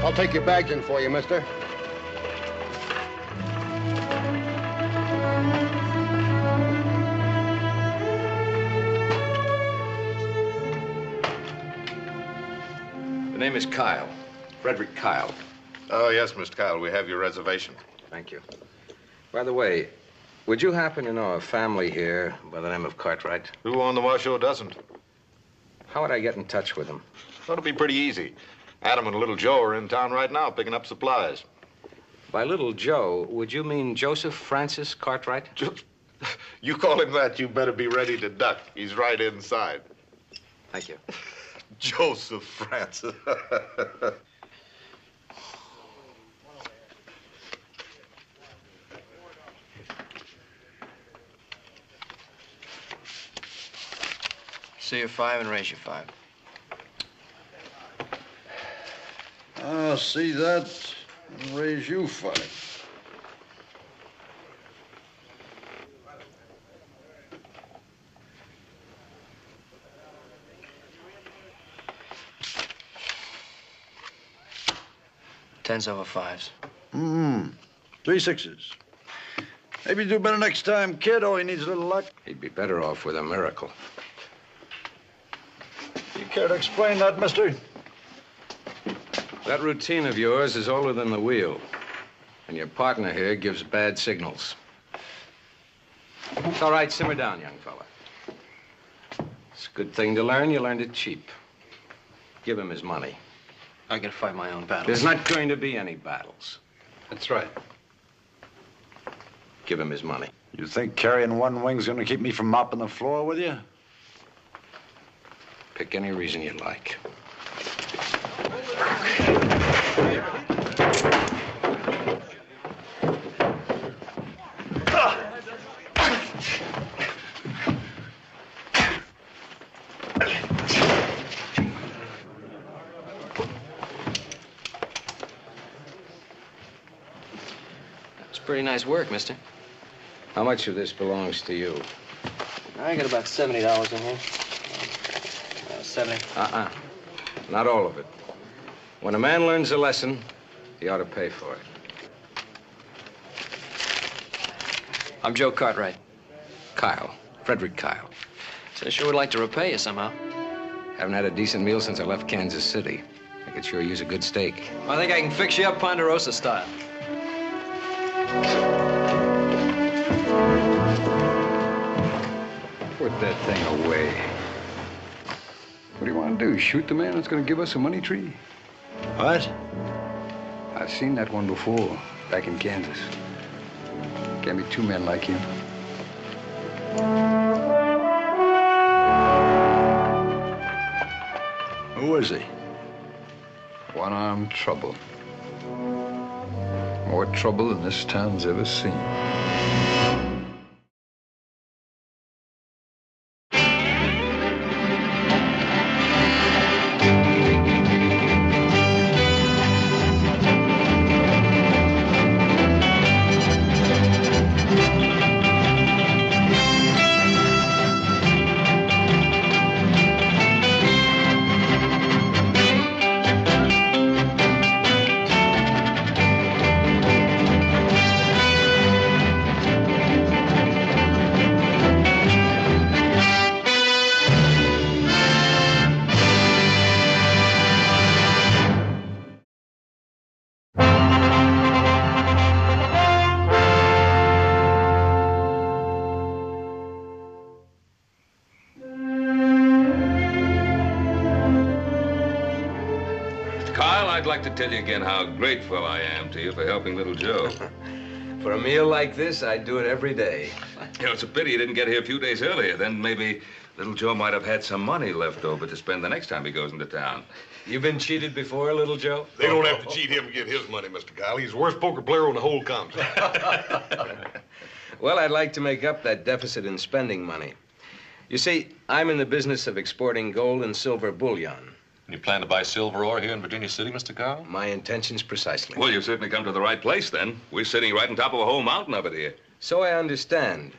I'll take your bags in for you, mister. The name is Kyle. Frederick Kyle. Oh, yes, Mr. Kyle. We have your reservation. Thank you. By the way, would you happen to know a family here by the name of Cartwright? Who on the Washoe doesn't? How would I get in touch with them? That'll be pretty easy. Adam and Little Joe are in town right now picking up supplies. By Little Joe, would you mean Joseph Francis Cartwright? You call him that, you better be ready to duck. He's right inside. Thank you. Joseph Francis. See you 5 and raise you 5. I'll see that and raise you 5. Tens over 5s. 3 6s. Maybe do better next time, kid. Oh, he needs a little luck. He'd be better off with a miracle. You care to explain that, mister? That routine of yours is older than the wheel. And your partner here gives bad signals. It's all right, simmer down, young fella. It's a good thing to learn. You learned it cheap. Give him his money. I can fight my own battles. There's not going to be any battles. That's right. Give him his money. You think carrying one wing's gonna keep me from mopping the floor with you? Pick any reason you like. It's pretty nice work, mister. How much of this belongs to you? I got about $70 in here. 70. Not all of it. When a man learns a lesson, he ought to pay for it. I'm Joe Cartwright. Kyle. Frederick Kyle. So I sure would like to repay you somehow. Haven't had a decent meal since I left Kansas City. I could sure use a good steak. I think I can fix you up Ponderosa style. Put that thing away. What do you want to do? Shoot the man that's going to give us a money tree? What? I've seen that one before, back in Kansas. Can't be 2 men like him. Who is he? One-armed trouble. More trouble than this town's ever seen. I'd like to tell you again how grateful I am to you for helping Little Joe. For a meal like this, I'd do it every day. You know, it's a pity you didn't get here a few days earlier. Then maybe Little Joe might have had some money left over to spend the next time he goes into town. You been cheated before, Little Joe? They don't have to cheat him to get his money, Mr. Kyle. He's the worst poker player on the whole continent. Well, I'd like to make up that deficit in spending money. You see, I'm in the business of exporting gold and silver bullion. You plan to buy silver ore here in Virginia City, Mr. Kyle? My intentions precisely. Well, you've certainly come to the right place, then. We're sitting right on top of a whole mountain of it here. So I understand.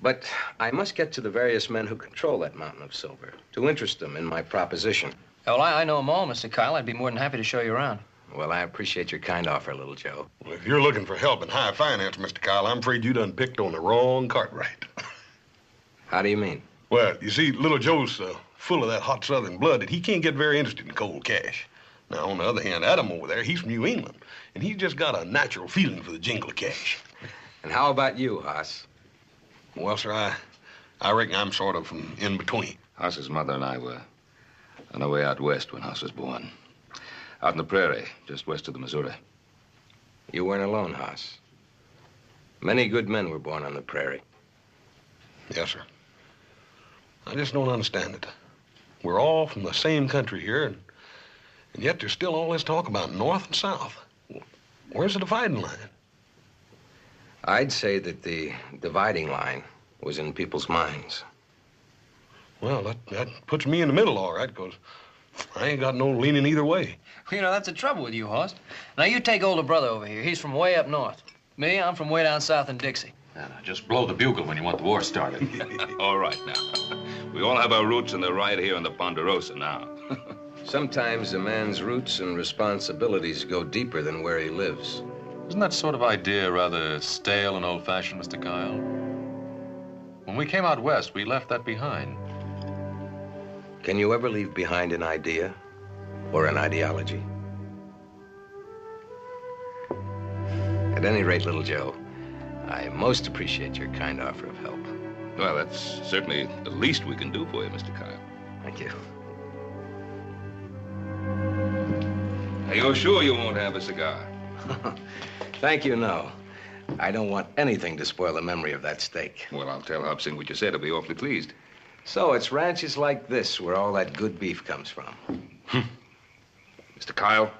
But I must get to the various men who control that mountain of silver to interest them in my proposition. Well, I know them all, Mr. Kyle. I'd be more than happy to show you around. Well, I appreciate your kind offer, little Joe. Well, if you're looking for help in high finance, Mr. Kyle, I'm afraid you done picked on the wrong Cartwright. How do you mean? Well, you see, little Joe's full of that hot Southern blood that he can't get very interested in cold cash. Now, on the other hand, Adam over there, he's from New England, and he's just got a natural feeling for the jingle of cash. And how about you, Hoss? Well, sir, I reckon I'm sort of from in between. Hoss's mother and I were on our way out west when Hoss was born. Out in the prairie, just west of the Missouri. You weren't alone, Hoss. Many good men were born on the prairie. Yes, sir. I just don't understand it. We're all from the same country here, and yet there's still all this talk about North and South. Where's the dividing line? I'd say that the dividing line was in people's minds. Well, that puts me in the middle, all right, because I ain't got no leaning either way. Well, you know, that's the trouble with you, Horst. Now, you take older brother over here. He's from way up north. Me, I'm from way down south in Dixie. Now, just blow the bugle when you want the war started. All right, now. We all have our roots, and they're right here in the Ponderosa now. Sometimes a man's roots and responsibilities go deeper than where he lives. Isn't that sort of idea rather stale and old-fashioned, Mr. Kyle? When we came out west, we left that behind. Can you ever leave behind an idea or an ideology? At any rate, little Joe, I most appreciate your kind offer of help. Well, that's certainly the least we can do for you, Mr. Kyle. Thank you. Are you sure you won't have a cigar? Thank you, no. I don't want anything to spoil the memory of that steak. Well, I'll tell Hub Singh what you said. He'll be awfully pleased. So it's ranches like this where all that good beef comes from. Mr. Kyle,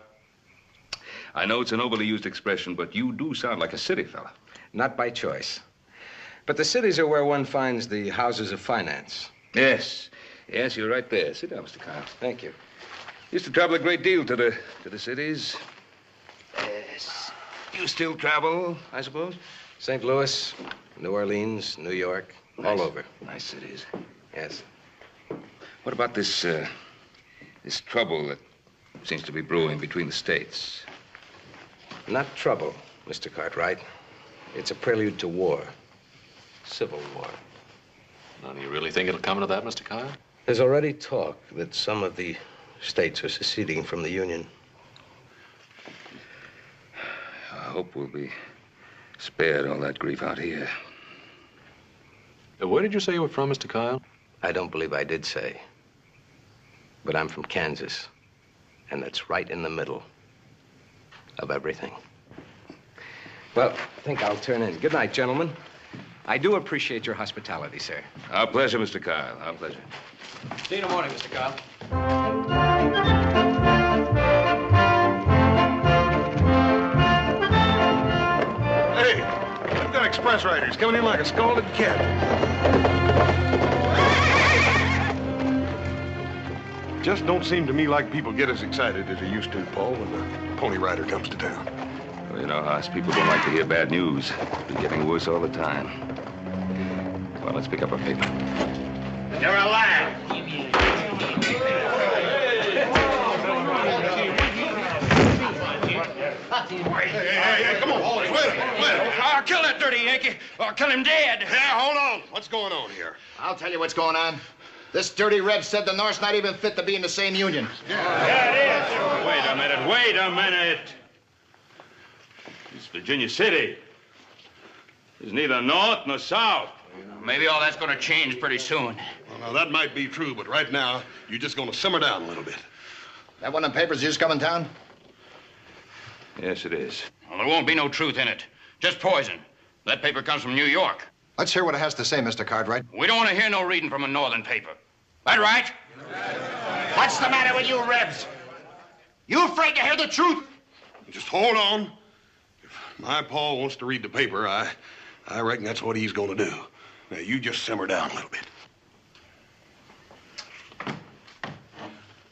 I know it's an overly used expression, but you do sound like a city fella. Not by choice. But the cities are where one finds the houses of finance. Yes. Yes, you're right there. Sit down, Mr. Kyle. Thank you. Used to travel a great deal to the cities. Yes. You still travel, I suppose? St. Louis, New Orleans, New York, all over. Nice cities. Yes. What about this trouble that seems to be brewing between the states? Not trouble, Mr. Cartwright. It's a prelude to war. Civil war. Now, do you really think it'll come to that, Mr. Kyle? There's already talk that some of the states are seceding from the Union. I hope we'll be spared all that grief out here. Where did you say you were from, Mr. Kyle? I don't believe I did say. But I'm from Kansas. And that's right in the middle of everything. Well, I think I'll turn in. Good night, gentlemen. I do appreciate your hospitality, sir. Our pleasure, Mr. Kyle. Our pleasure. See you in the morning, Mr. Kyle. Hey, I've got express riders coming in like a scalded cat. Just don't seem to me like people get as excited as they used to, Paul, when the Pony Rider comes to town. Well, you know, us people don't like to hear bad news. It's getting worse all the time. Well, let's pick up our paper. You're alive. Hey, come on, Paul. Wait a minute. I'll kill that dirty Yankee. I'll kill him dead. Yeah, hold on. What's going on here? I'll tell you what's going on. This dirty Reb said the North's not even fit to be in the same union. Yeah, it is. Wait a minute. It's Virginia City. It's neither North nor South. Maybe all that's going to change pretty soon. Well, now, that might be true, but right now, you're just going to simmer down a little bit. That one of the papers just come in town? Yes, it is. Well, there won't be no truth in it. Just poison. That paper comes from New York. Let's hear what it has to say, Mr. Cartwright. We don't want to hear no reading from a northern paper. That right? What's the matter with you, Rebs? You afraid to hear the truth? Just hold on. If my Paul wants to read the paper, I reckon that's what he's going to do. Now, you just simmer down a little bit.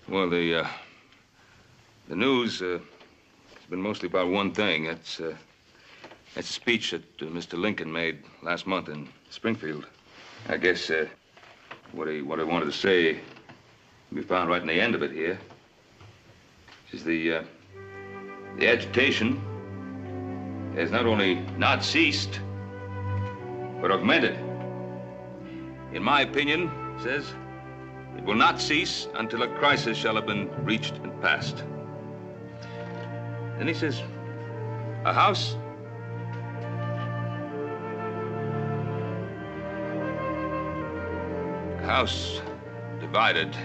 Well, the news has been mostly about one thing. That's a speech that Mr. Lincoln made last month in Springfield. I guess what I wanted to say can be found right in the end of it here. This is the The agitation has not only not ceased, but augmented. In my opinion, says, it will not cease until a crisis shall have been reached and passed. Then he says, a house divided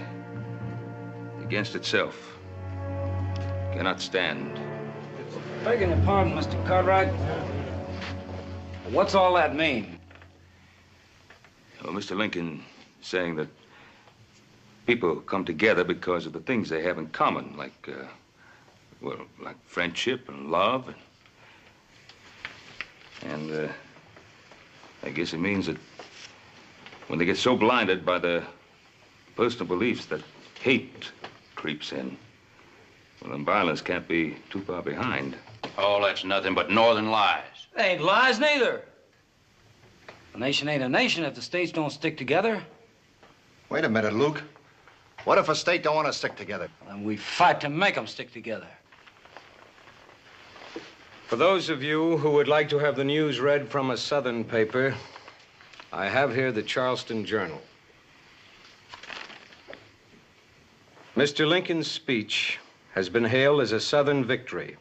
against itself cannot stand. Begging your pardon, Mr. Cartwright. What's all that mean? Well, Mr. Lincoln saying that people come together because of the things they have in common, like, like friendship and love. And I guess it means that when they get so blinded by their personal beliefs that hate creeps in, well, then violence can't be too far behind. Oh, that's nothing but northern lies. They ain't lies neither. A nation ain't a nation if the states don't stick together. Wait a minute, Luke. What if a state don't want to stick together? Then we fight to make them stick together. For those of you who would like to have the news read from a Southern paper, I have here the Charleston Journal. Mr. Lincoln's speech has been hailed as a Southern victory.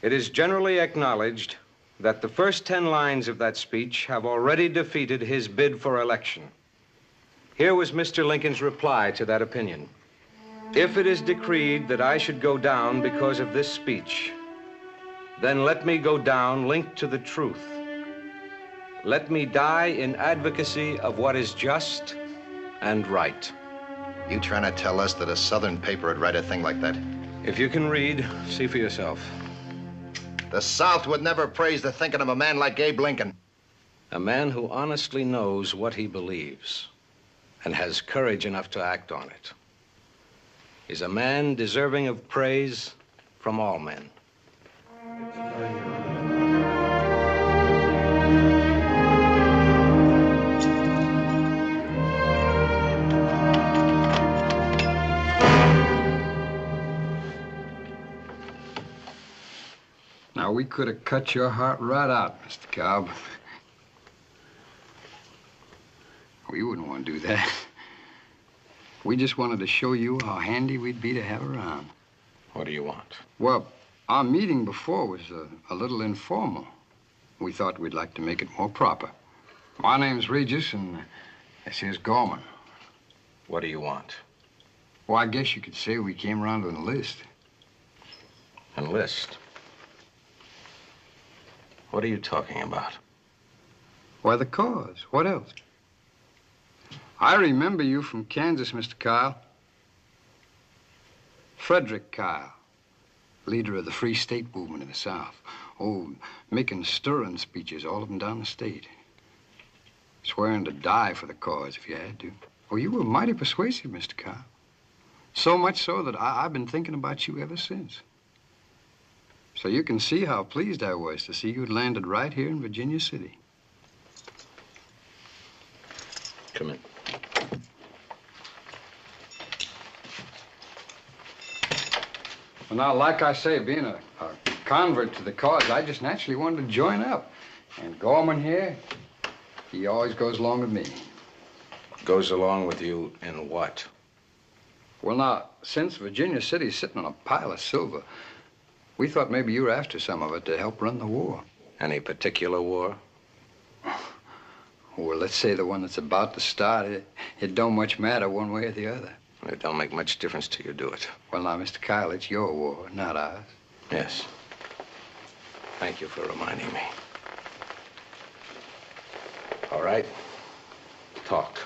It is generally acknowledged that the first 10 lines of that speech have already defeated his bid for election. Here was Mr. Lincoln's reply to that opinion. If it is decreed that I should go down because of this speech, then let me go down linked to the truth. Let me die in advocacy of what is just and right. You trying to tell us that a Southern paper would write a thing like that? If you can read, see for yourself. The South would never praise the thinking of a man like Abe Lincoln. A man who honestly knows what he believes and has courage enough to act on it is a man deserving of praise from all men. Now, we could have cut your heart right out, Mr. Cobb. We wouldn't want to do that. We just wanted to show you how handy we'd be to have around. What do you want? Well, our meeting before was a little informal. We thought we'd like to make it more proper. My name's Regis, and this here's Gorman. What do you want? Well, I guess you could say we came around to enlist. Enlist? What are you talking about? Why, the cause. What else? I remember you from Kansas, Mr. Kyle. Frederick Kyle, leader of the Free State movement in the South. Oh, making stirring speeches, all of them down the state. Swearing to die for the cause if you had to. Oh, you were mighty persuasive, Mr. Kyle. So much so that I've been thinking about you ever since. So you can see how pleased I was to see you'd landed right here in Virginia City. Come in. Well, now, like I say, being a convert to the cause, I just naturally wanted to join up. And Gorman here, he always goes along with me. Goes along with you in what? Well, now, since Virginia City's sitting on a pile of silver, we thought maybe you were after some of it to help run the war. Any particular war? Well, let's say the one that's about to start. It don't much matter one way or the other. It don't make much difference till you do it. Well, now, Mr. Kyle, it's your war, not ours. Yes. Thank you for reminding me. All right. Talk.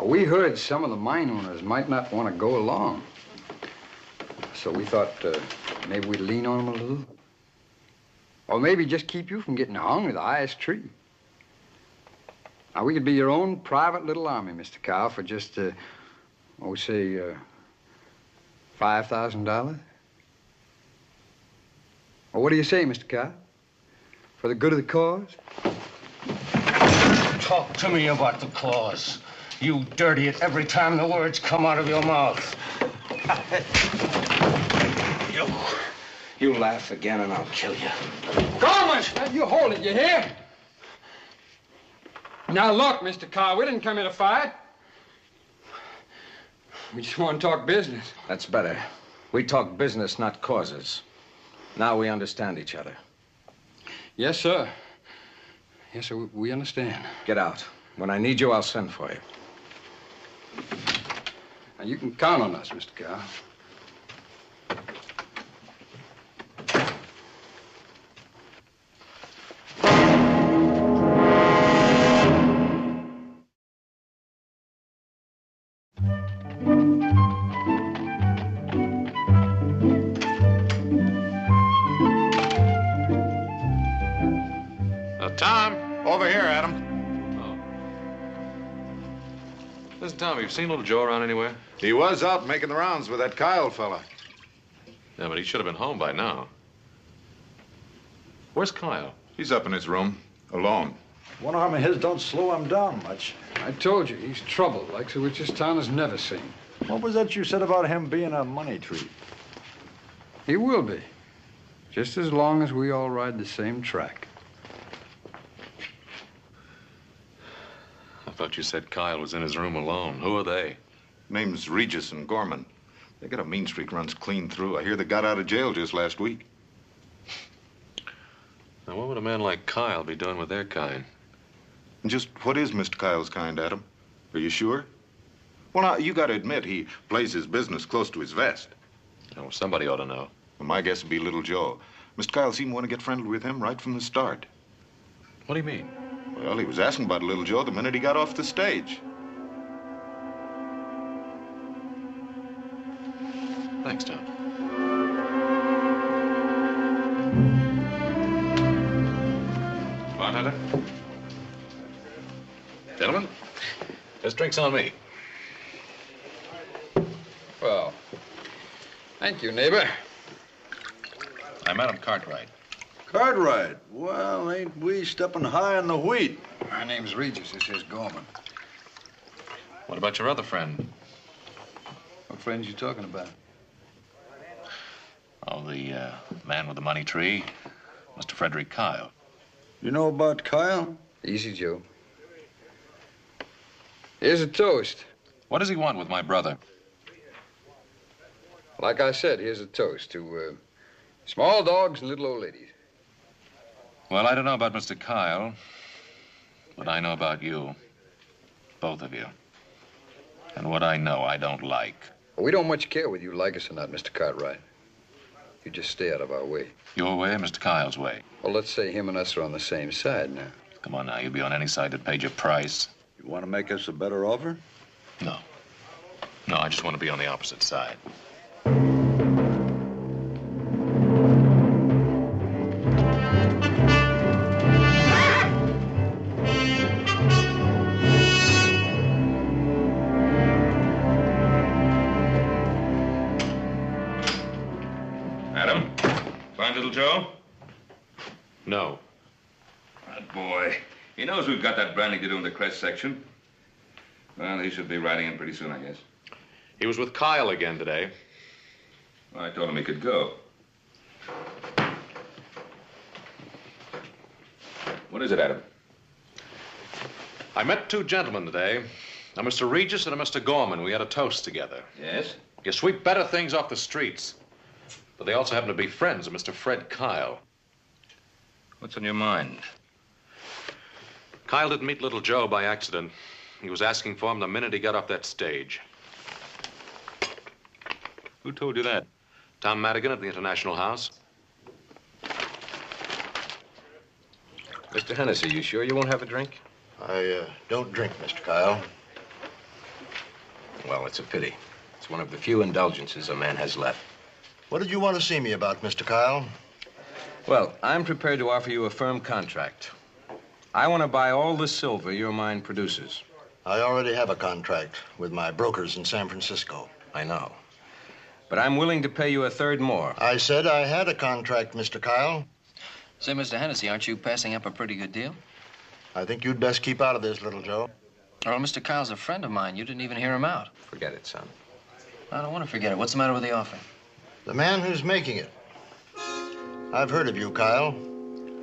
We heard some of the mine owners might not want to go along. So we thought maybe we'd lean on them a little. Or maybe just keep you from getting hung to the highest tree. Now, we could be your own private little army, Mr. Kyle, for just, say, $5,000. Well, what do you say, Mr. Kyle? For the good of the cause? Talk to me about the cause. You dirty it every time the words come out of your mouth. You laugh again and I'll kill you. Gorman! You hold it, you hear? Now look, Mr. Carl, we didn't come here to fight. We just want to talk business. That's better. We talk business, not causes. Now we understand each other. Yes, sir. Yes, sir, we understand. Get out. When I need you, I'll send for you. Now, you can count on us, Mr. Carl. Tom? Over here, Adam. Oh. Listen, Tom, have you seen little Joe around anywhere? He was out making the rounds with that Kyle fella. Yeah, but he should have been home by now. Where's Kyle? He's up in his room, alone. One arm of his don't slow him down much. I told you, he's trouble, like the which this town has never seen. What was that you said about him being a money tree? He will be. Just as long as we all ride the same track. I thought you said Kyle was in his room alone. Who are they? Name's Regis and Gorman. They got a mean streak runs clean through. I hear they got out of jail just last week. Now, what would a man like Kyle be doing with their kind? And just what is Mr. Kyle's kind, Adam? Are you sure? Well, now, you got to admit he plays his business close to his vest. Oh, somebody ought to know. Well, my guess would be little Joe. Mr. Kyle seemed to want to get friendly with him right from the start. What do you mean? Well, he was asking about little Joe the minute he got off the stage. Thanks, Tom. Bartender? Gentlemen, this drink's on me. Well, thank you, neighbor. I'm Adam Cartwright. Cartwright? Well, ain't we stepping high on the wheat? My name's Regis. This is Gorman. What about your other friend? What friends you talking about? Oh, the man with the money tree, Mr. Frederick Kyle. You know about Kyle? Easy, Joe. Here's a toast. What does he want with my brother? Like I said, here's a toast to small dogs and little old ladies. Well, I don't know about Mr. Kyle, but I know about you. Both of you. And what I know, I don't like. Well, we don't much care whether you like us or not, Mr. Cartwright. You just stay out of our way. Your way or Mr. Kyle's way? Well, let's say him and us are on the same side now. Come on now, you'll be on any side that paid your price. You want to make us a better offer? No. No, I just want to be on the opposite side. Adam, find little Joe? No. That boy. He knows we've got that branding to do in the crest section. Well, he should be riding in pretty soon, I guess. He was with Kyle again today. Well, I told him he could go. What is it, Adam? I met two gentlemen today, a Mr. Regis and a Mr. Gorman. We had a toast together. Yes? You sweep better things off the streets. But they also happen to be friends of Mr. Fred Kyle. What's on your mind? Kyle didn't meet little Joe by accident. He was asking for him the minute he got off that stage. Who told you that? Tom Madigan at the International House. Mr. Hennessy, you sure you won't have a drink? I don't drink, Mr. Kyle. Well, it's a pity. It's one of the few indulgences a man has left. What did you want to see me about, Mr. Kyle? Well, I'm prepared to offer you a firm contract. I want to buy all the silver your mine produces. I already have a contract with my brokers in San Francisco. I know. But I'm willing to pay you a third more. I said I had a contract, Mr. Kyle. Say, Mr. Hennessy, aren't you passing up a pretty good deal? I think you'd best keep out of this, little Joe. Well, Mr. Kyle's a friend of mine. You didn't even hear him out. Forget it, son. I don't want to forget it. What's the matter with the offer? The man who's making it. I've heard of you, Kyle.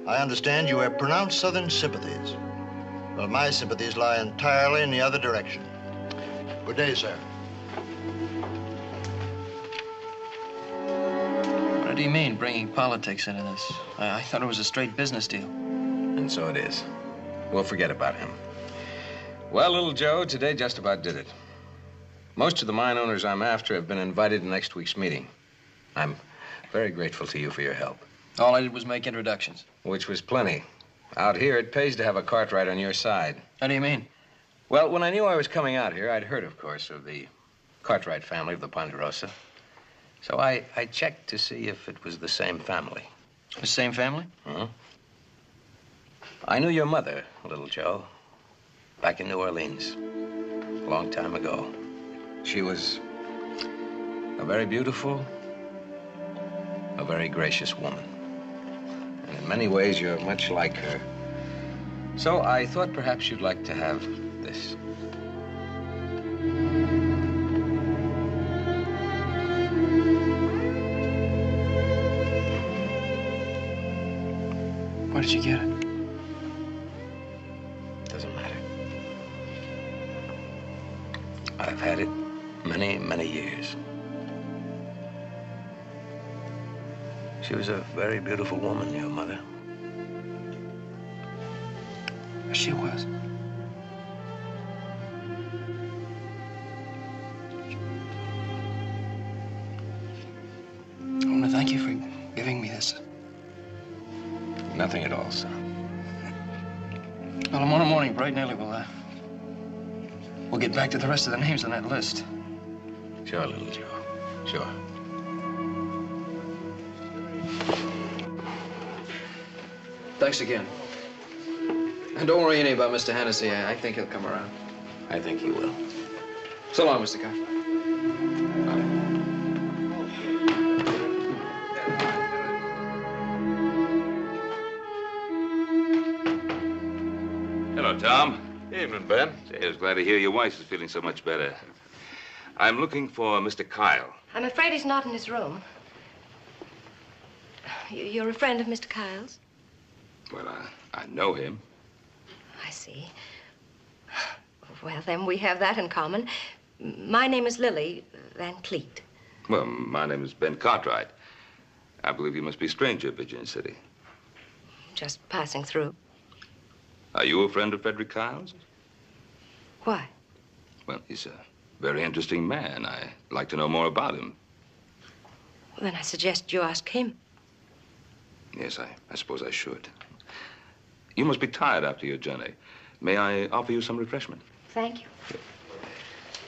I understand you have pronounced Southern sympathies. Well, my sympathies lie entirely in the other direction. Good day, sir. What do you mean, bringing politics into this? I thought it was a straight business deal. And so it is. We'll forget about him. Well, little Joe, today just about did it. Most of the mine owners I'm after have been invited to next week's meeting. I'm very grateful to you for your help. All I did was make introductions. Which was plenty. Out here, it pays to have a Cartwright on your side. How do you mean? Well, when I knew I was coming out here, I'd heard, of course, of the Cartwright family of the Ponderosa. So I checked to see if it was the same family. The same family? Uh-huh. I knew your mother, little Joe, back in New Orleans, a long time ago. She was a very beautiful, a very gracious woman. And in many ways, you're much like her. So I thought perhaps you'd like to have this. Where did you get it? Doesn't matter. I've had it many, many years. She was a very beautiful woman, your mother. She was. I want to thank you for giving me this. Nothing at all, son. Well, tomorrow morning, bright and early, we'll get back to the rest of the names on that list. Sure, little Joe. Sure. Thanks again. And don't worry any about Mr. Hennessy. I think he'll come around. I think he will. So long, Mr. Kyle. Hello, Tom. Evening, Ben. Say, I was glad to hear your wife is feeling so much better. I'm looking for Mr. Kyle. I'm afraid he's not in his room. You're a friend of Mr. Kyle's? Well, I know him. I see. Well, then we have that in common. My name is Lily Van Cleet. Well, my name is Ben Cartwright. I believe you must be a stranger at Virginia City. Just passing through. Are you a friend of Frederick Kyle's? Why? Well, he's a very interesting man. I'd like to know more about him. Well, then I suggest you ask him. Yes, I suppose I should. You must be tired after your journey. May I offer you some refreshment? Thank you.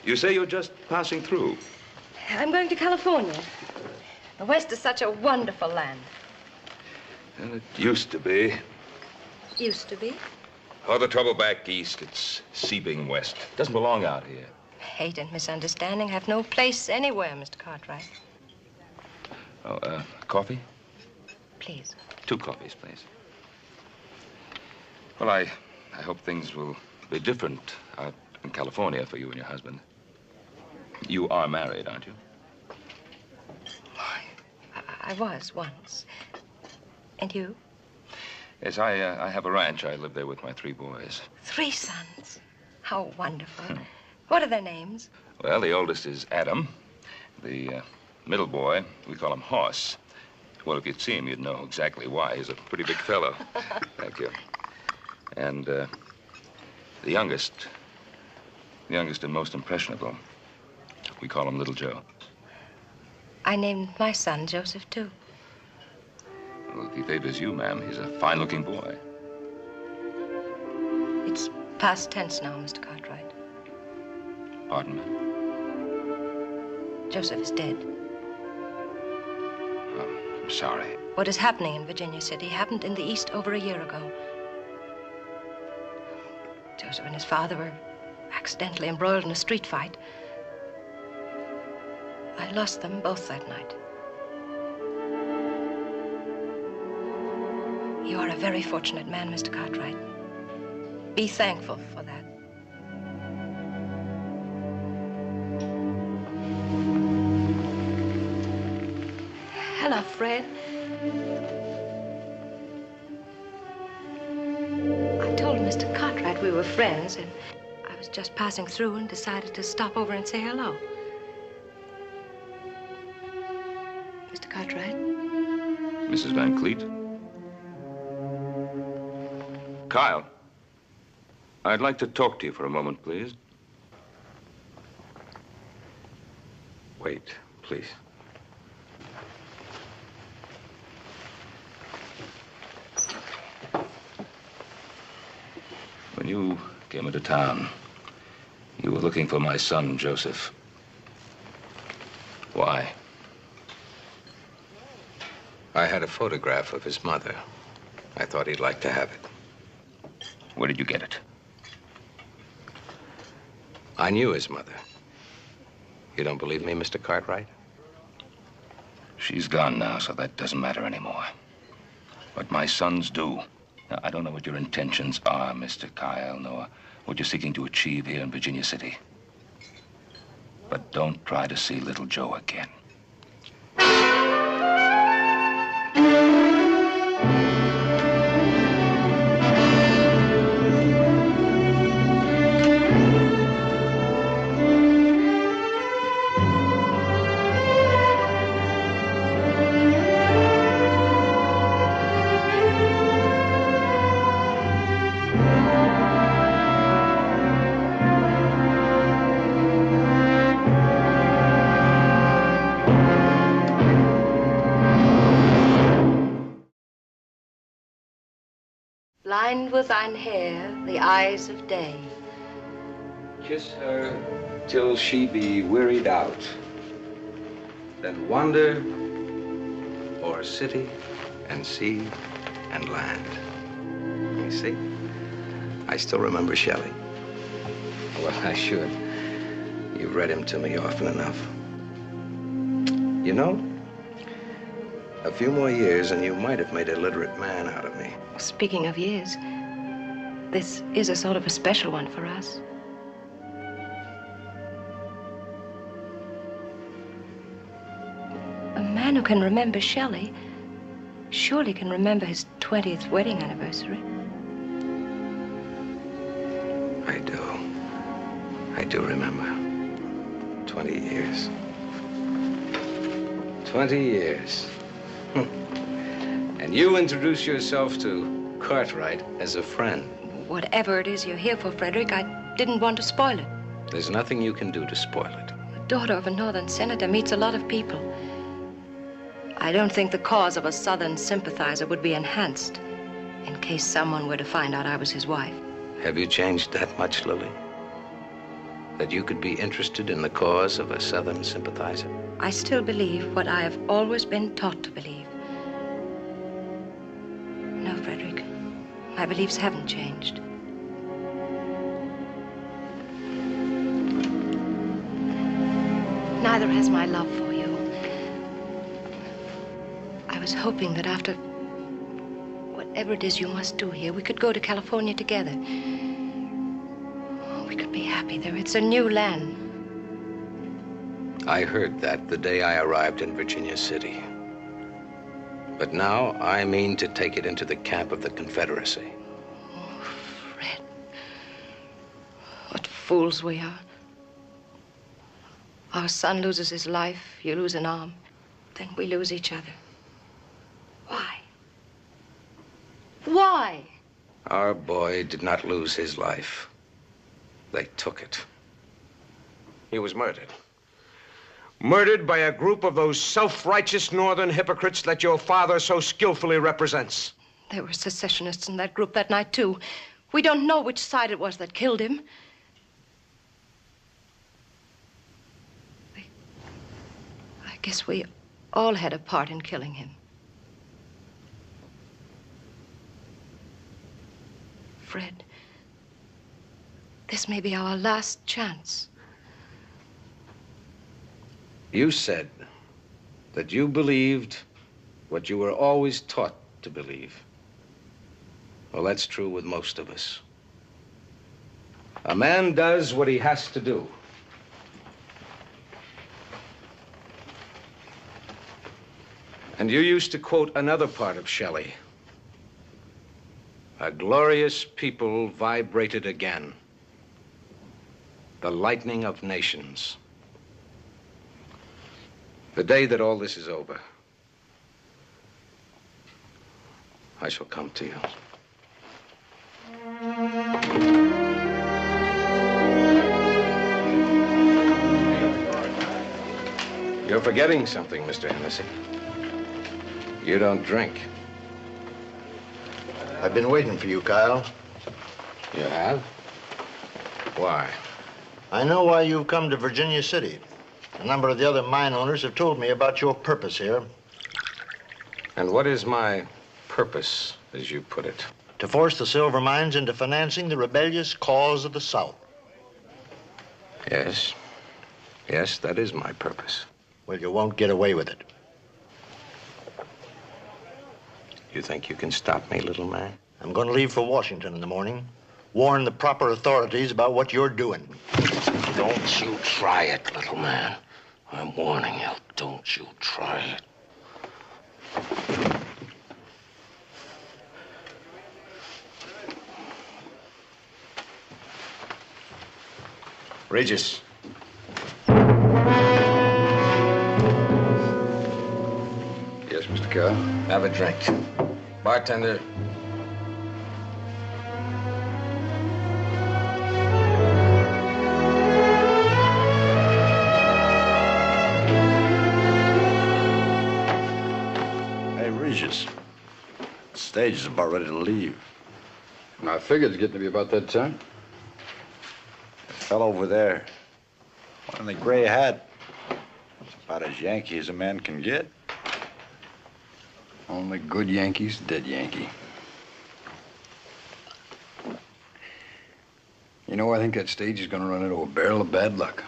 You say you're just passing through. I'm going to California. The West is such a wonderful land. Well, it used to be. Used to be. All the trouble back east, it's seeping west. It doesn't belong out here. Hate and misunderstanding have no place anywhere, Mr. Cartwright. Oh, coffee? Please. 2 coffees, please. Well, I hope things will be different out in California for you and your husband. You are married, aren't you? I was once. And you? Yes, I have a ranch. I live there with my 3 boys. 3 sons. How wonderful. What are their names? Well, the oldest is Adam. The middle boy, we call him Hoss. Well, if you'd see him, you'd know exactly why. He's a pretty big fellow. Thank you. And the youngest and most impressionable, we call him Little Joe. I named my son Joseph, too. Well, if he favors you, ma'am, he's a fine-looking boy. It's past tense now, Mr. Cartwright. Pardon me? Joseph is dead. Oh, I'm sorry. What is happening in Virginia City happened in the East over a year ago. Joseph and his father were accidentally embroiled in a street fight. I lost them both that night. You are a very fortunate man, Mr. Cartwright. Be thankful for that. enough, Fred. I told Mr. Cartwright we were friends, and I was just passing through and decided to stop over and say hello. Mr. Cartwright? Mrs. Van Cleet? Kyle, I'd like to talk to you for a moment, please. Wait, please. When you came into town, you were looking for my son, Joseph. Why? I had a photograph of his mother. I thought he'd like to have it. Where did you get it? I knew his mother. You don't believe me, Mr. Cartwright? She's gone now, so that doesn't matter anymore. But my sons do. Now, I don't know what your intentions are, Mr. Kyle, nor what you're seeking to achieve here in Virginia City. But don't try to see little Joe again. Blind with thine hair, the eyes of day. Kiss her till she be wearied out. Then wander o'er city And sea and land. You see? I still remember Shelley. Well, I should. You've read him to me often enough. You know, a few more years and you might have made a literate man out of me. Speaking of years, this is a sort of a special one for us. A man who can remember Shelley surely can remember his 20th wedding anniversary. I do. I do remember. 20 years. 20 years. And you introduce yourself to Cartwright as a friend. Whatever it is you're here for, Frederick, I didn't want to spoil it. There's nothing you can do to spoil it. The daughter of a northern senator meets a lot of people. I don't think the cause of a southern sympathizer would be enhanced in case someone were to find out I was his wife. Have you changed that much, Lily? That you could be interested in the cause of a southern sympathizer? I still believe what I have always been taught to believe. No, Frederick, my beliefs haven't changed. Neither has my love for you. I was hoping that after whatever it is you must do here, we could go to California together. We could be happy there. It's a new land. I heard that the day I arrived in Virginia City. But now I mean to take it into the camp of the Confederacy. Oh, Fred. What fools we are. Our son loses his life, you lose an arm, then we lose each other. Why? Why? Our boy did not lose his life. They took it. He was murdered. Murdered by a group of those self-righteous northern hypocrites that your father so skillfully represents. There were secessionists in that group that night, too. We don't know which side it was that killed him. I guess we all had a part in killing him. Fred, this may be our last chance. You said that you believed what you were always taught to believe. Well, that's true with most of us. A man does what he has to do. And you used to quote another part of Shelley. A glorious people vibrated again. The lightning of nations. The day that all this is over, I shall come to you. You're forgetting something, Mr. Hennessy. You don't drink. I've been waiting for you, Kyle. You have? Why? I know why you've come to Virginia City. A number of the other mine owners have told me about your purpose here. And what is my purpose, as you put it? To force the silver mines into financing the rebellious cause of the South. Yes. Yes, that is my purpose. Well, you won't get away with it. You think you can stop me, little man? I'm going to leave for Washington in the morning. Warn the proper authorities about what you're doing. Don't you try it, little man. I'm warning you. Don't you try it. Regis. Yes, Mr. Kyle? Have a drink. Bartender. Hey, Regis. The stage is about ready to leave. I figured it's getting to be about that time. The fellow over there, one in the gray hat, it's about as Yankee as a man can get. Only good Yankees, dead Yankee. You know, I think that stage is gonna run into a barrel of bad luck.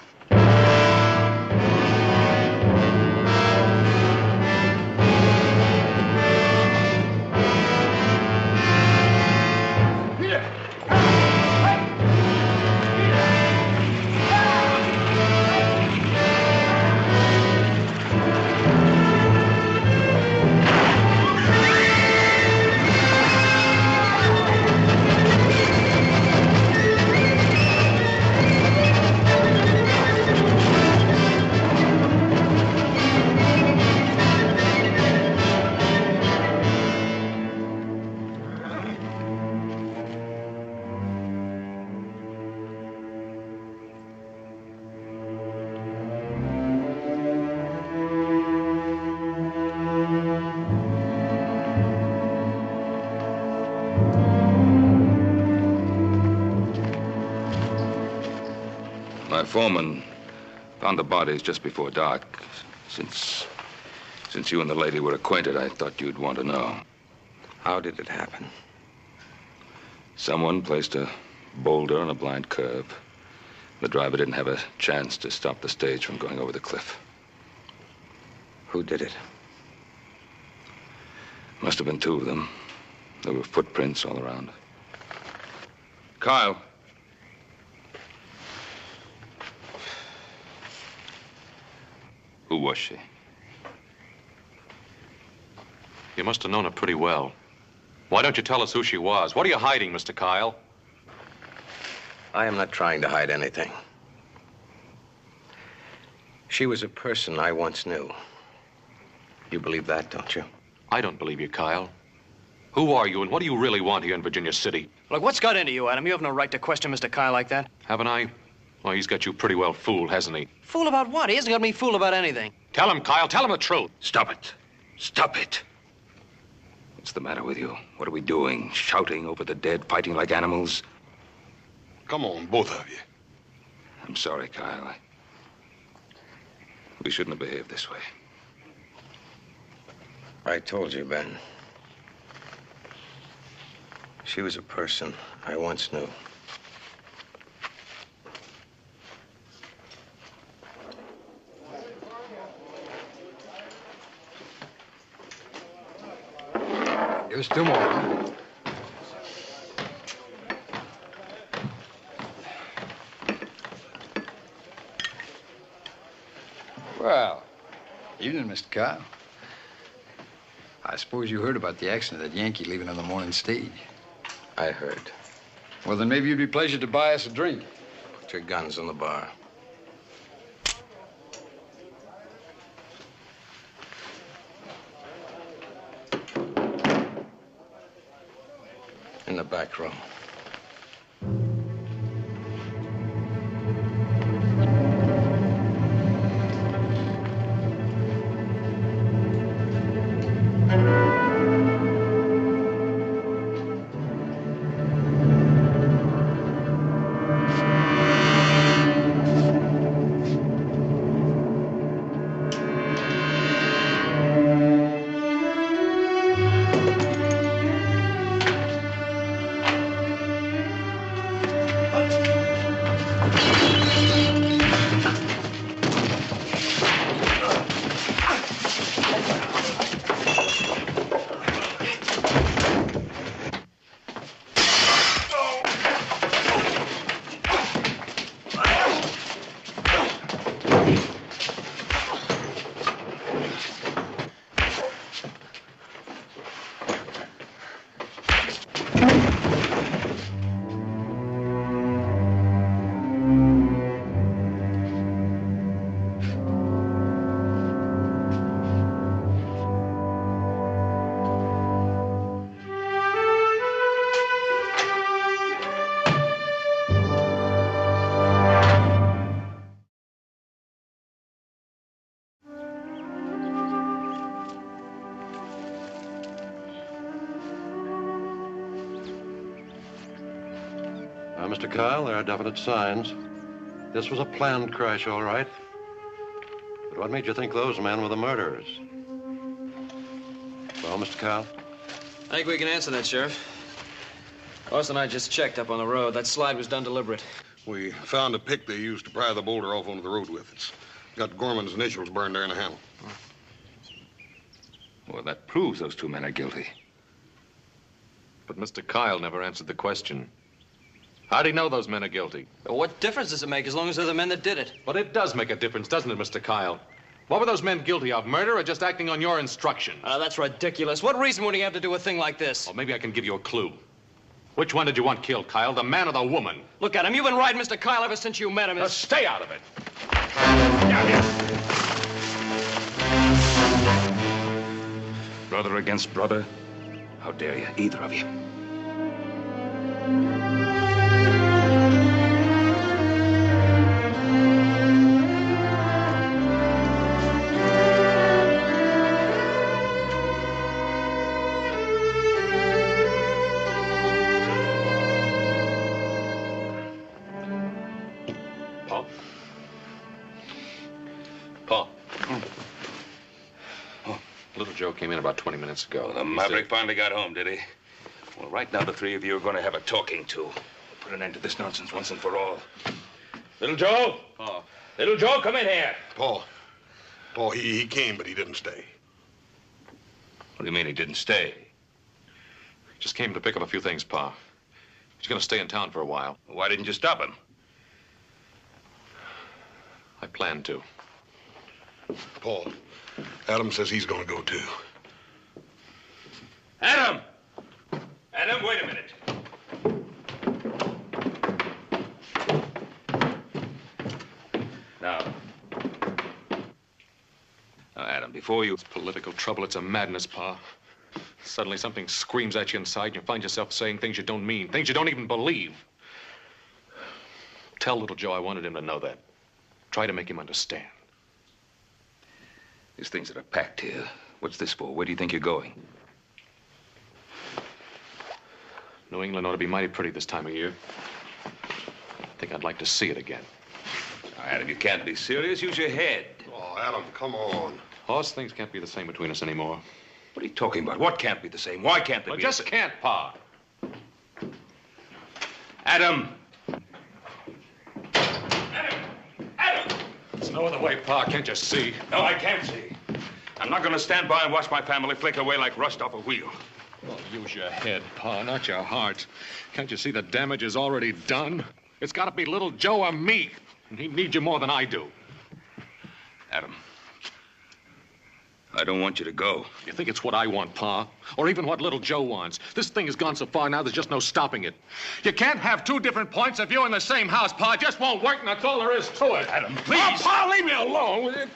My foreman found the bodies just before dark. Since you and the lady were acquainted, I thought you'd want to know. How did it happen? Someone placed a boulder on a blind curve. The driver didn't have a chance to stop the stage from going over the cliff. Who did it? Must have been two of them. There were footprints all around. Kyle. Who was she? You must have known her pretty well. Why don't you tell us who she was? What are you hiding, Mr. Kyle? I am not trying to hide anything. She was a person I once knew. You believe that, don't you? I don't believe you, Kyle. Who are you, and what do you really want here in Virginia City? Look, what's got into you, Adam? You have no right to question Mr. Kyle like that. Haven't I? Well, he's got you pretty well fooled, hasn't he? Fool about what? He hasn't got me fooled about anything. Tell him, Kyle. Tell him the truth. Stop it. Stop it. What's the matter with you? What are we doing? Shouting over the dead, fighting like animals? Come on, both of you. I'm sorry, Kyle. We shouldn't have behaved this way. I told you, Ben. She was a person I once knew. Give us two more. Well, evening, Mr. Kyle. I suppose you heard about the accident of that Yankee leaving on the morning stage. I heard. Well, then maybe you'd be pleased to buy us a drink. Put your guns on the bar. In the back room. Mr. Kyle, there are definite signs. This was a planned crash, all right. But what made you think those men were the murderers? Well, Mr. Kyle? I think we can answer that, Sheriff. Ross and I just checked up on the road. That slide was done deliberate. We found a pick they used to pry the boulder off onto the road with. It's got Gorman's initials burned there in the handle. Well, that proves those two men are guilty. But Mr. Kyle never answered the question. How'd he know those men are guilty? Well, what difference does it make as long as they're the men that did it? But it does make a difference, doesn't it, Mr. Kyle? What were those men guilty of, murder or just acting on your instructions? That's ridiculous. What reason would he have to do a thing like this? Well, maybe I can give you a clue. Which one did you want killed, Kyle, the man or the woman? Look at him. You've been riding Mr. Kyle ever since you met him. Now stay out of it. Brother against brother? How dare you, either of you? Joe came in about 20 minutes ago. Well, the maverick finally got home, did he? Well, right now the three of you are going to have a talking to. Put an end to this nonsense once and for all. Little Joe? Pa. Little Joe, come in here. Pa, he came, but he didn't stay. What do you mean he didn't stay? Just came to pick up a few things, Pa. He's going to stay in town for a while. Why didn't you stop him? I planned to. Pa, Adam says he's going to go, too. Adam! Adam, wait a minute. Now, Adam, before you... It's political trouble. It's a madness, Pa. Suddenly something screams at you inside and you find yourself saying things you don't mean, things you don't even believe. Tell little Joe I wanted him to know that. Try to make him understand. These things that are packed here. What's this for? Where do you think you're going? New England ought to be mighty pretty this time of year. I think I'd like to see it again. Now, Adam, you can't be serious. Use your head. Oh, Adam, come on. Hoss, things can't be the same between us anymore. What are you talking about? What can't be the same? Why can't they well, be just can't, Pa. Adam! There's no other way, Pa. Can't you see? No, I can't see. I'm not going to stand by and watch my family flake away like rust off a wheel. Well, use your head, Pa, not your heart. Can't you see the damage is already done? It's got to be little Joe or me. And he needs you more than I do. Adam, I don't want you to go. You think it's what I want, Pa? Or even what little Joe wants? This thing has gone so far now, there's just no stopping it. You can't have two different points of view in the same house, Pa. It just won't work, and that's all there is to it. Adam, please. Oh, Pa, leave me alone with it.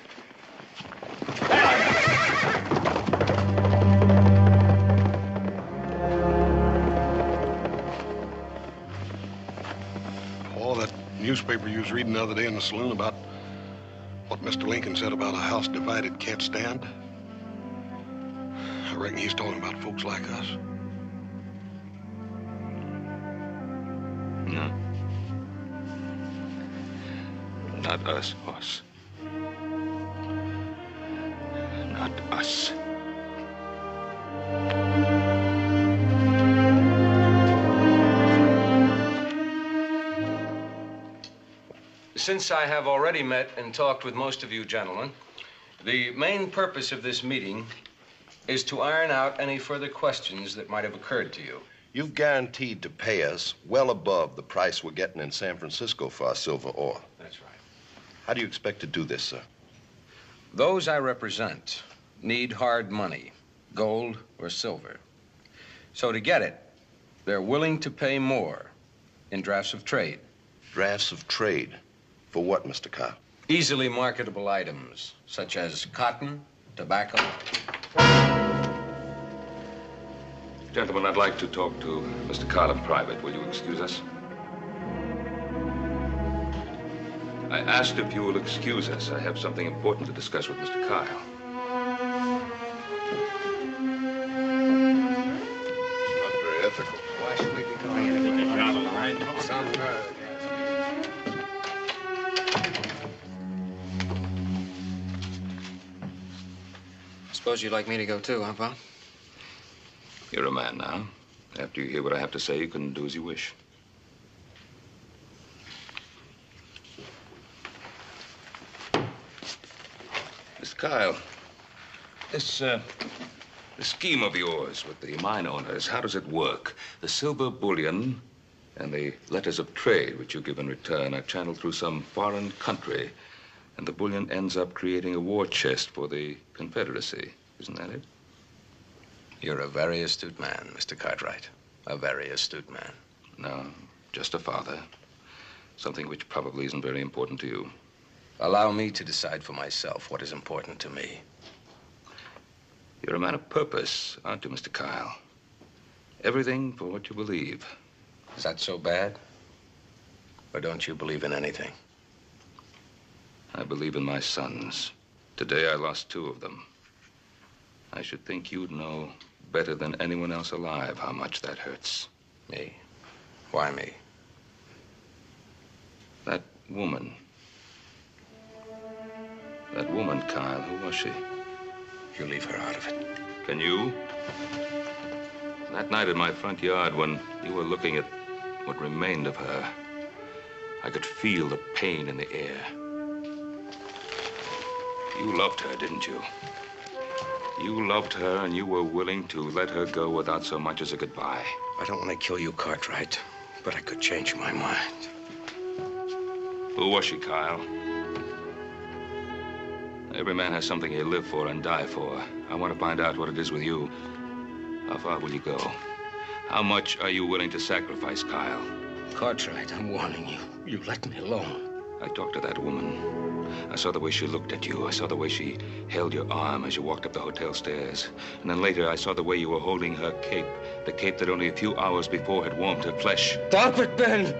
Oh, that newspaper you was reading the other day in the saloon about what Mr. Lincoln said about a house divided can't stand. I reckon he's talking about folks like us. No. Not us, boss. Not us. Since I have already met and talked with most of you gentlemen, the main purpose of this meeting is to iron out any further questions that might have occurred to you. You've guaranteed to pay us well above the price we're getting in San Francisco for our silver ore. That's right. How do you expect to do this, sir? Those I represent need hard money, gold or silver. So to get it, they're willing to pay more in drafts of trade. Drafts of trade? For what, Mr. Kyle? Easily marketable items, such as cotton, tobacco. Gentlemen, I'd like to talk to Mr. Kyle in private. Will you excuse us? I asked if you will excuse us. I have something important to discuss with Mr. Kyle. Not very ethical. Why should we be going in? Suppose you'd like me to go too, huh, Pa? You're a man now. After you hear what I have to say, you can do as you wish. Mr. Kyle, this scheme of yours with the mine owners, how does it work? The silver bullion and the letters of trade which you give in return are channeled through some foreign country, and the bullion ends up creating a war chest for the Confederacy. Isn't that it? You're a very astute man, Mr. Cartwright. A very astute man. No, just a father. Something which probably isn't very important to you. Allow me to decide for myself what is important to me. You're a man of purpose, aren't you, Mr. Kyle? Everything for what you believe. Is that so bad? Or don't you believe in anything? I believe in my sons. Today I lost 2 of them. I should think you'd know better than anyone else alive how much that hurts. Me? Why me? That woman. That woman, Kyle, who was she? You leave her out of it. Can you? That night in my front yard when you were looking at what remained of her, I could feel the pain in the air. You loved her, didn't you? You loved her, and you were willing to let her go without so much as a goodbye. I don't want to kill you, Cartwright, but I could change my mind. Who was she, Kyle? Every man has something he'll live for and die for. I want to find out what it is with you. How far will you go? How much are you willing to sacrifice, Kyle? Cartwright, I'm warning you. You let me alone. I talked to that woman. I saw the way she looked at you. I saw the way she held your arm as you walked up the hotel stairs. And then later, I saw the way you were holding her cape. The cape that only a few hours before had warmed her flesh. Stop it, Ben!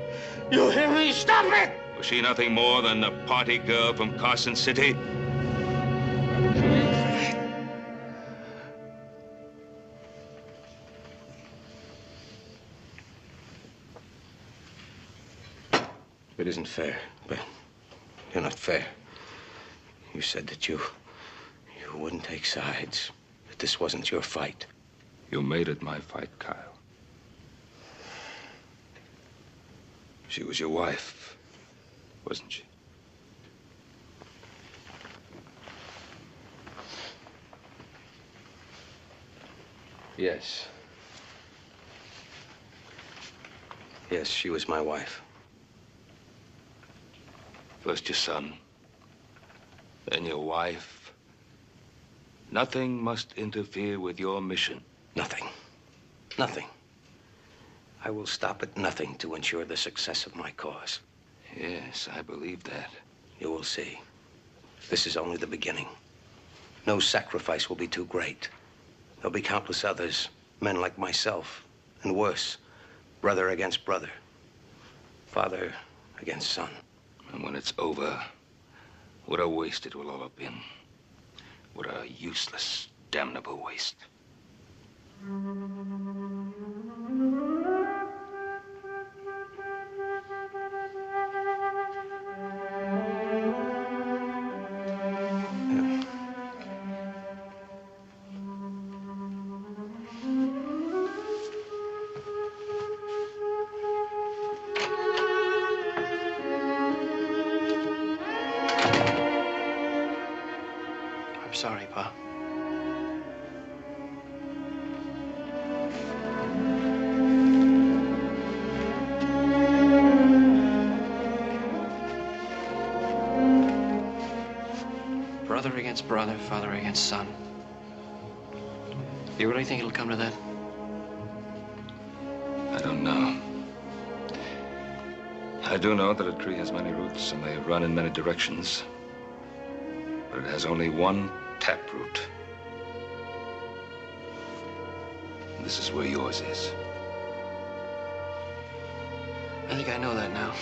You hear me? Stop it! Was she nothing more than a party girl from Carson City? It isn't fair, Ben. You're not fair. You said that you wouldn't take sides, that this wasn't your fight. You made it my fight, Kyle. She was your wife, wasn't she? Yes. Yes, she was my wife. First your son, then your wife, Nothing must interfere with your mission. Nothing. Nothing. I will stop at nothing to ensure the success of my cause. Yes, I believe that. You will see. This is only the beginning. No sacrifice will be too great. There'll be countless others, men like myself, and worse, brother against brother, father against son. And when it's over, what a waste it will all have been. What a useless, damnable waste. I'm sorry, Pa. Brother against brother, father against son. You really think it'll come to that? I don't know. I do know that a tree has many roots and they run in many directions. But it has only one taproot. This is where yours is. I think I know that now.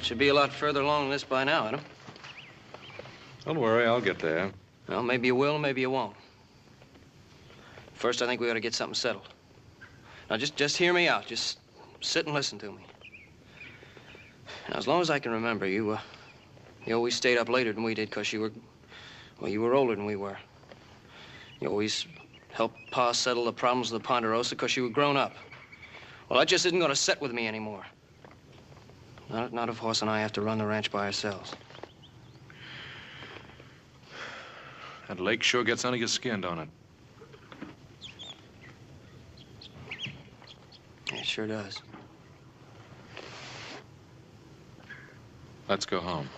Should be a lot further along than this by now, Adam. Don't worry, I'll get there. Well, maybe you will, maybe you won't. First, I think we ought to get something settled. Now, just hear me out. Just sit and listen to me. Now, as long as I can remember, you always stayed up later than we did because you were older than we were. You always helped Pa settle the problems of the Ponderosa because you were grown up. Well, that just isn't going to set with me anymore. Not if Horse and I have to run the ranch by ourselves. That lake sure gets under your skin, don't it? It sure does. Let's go home.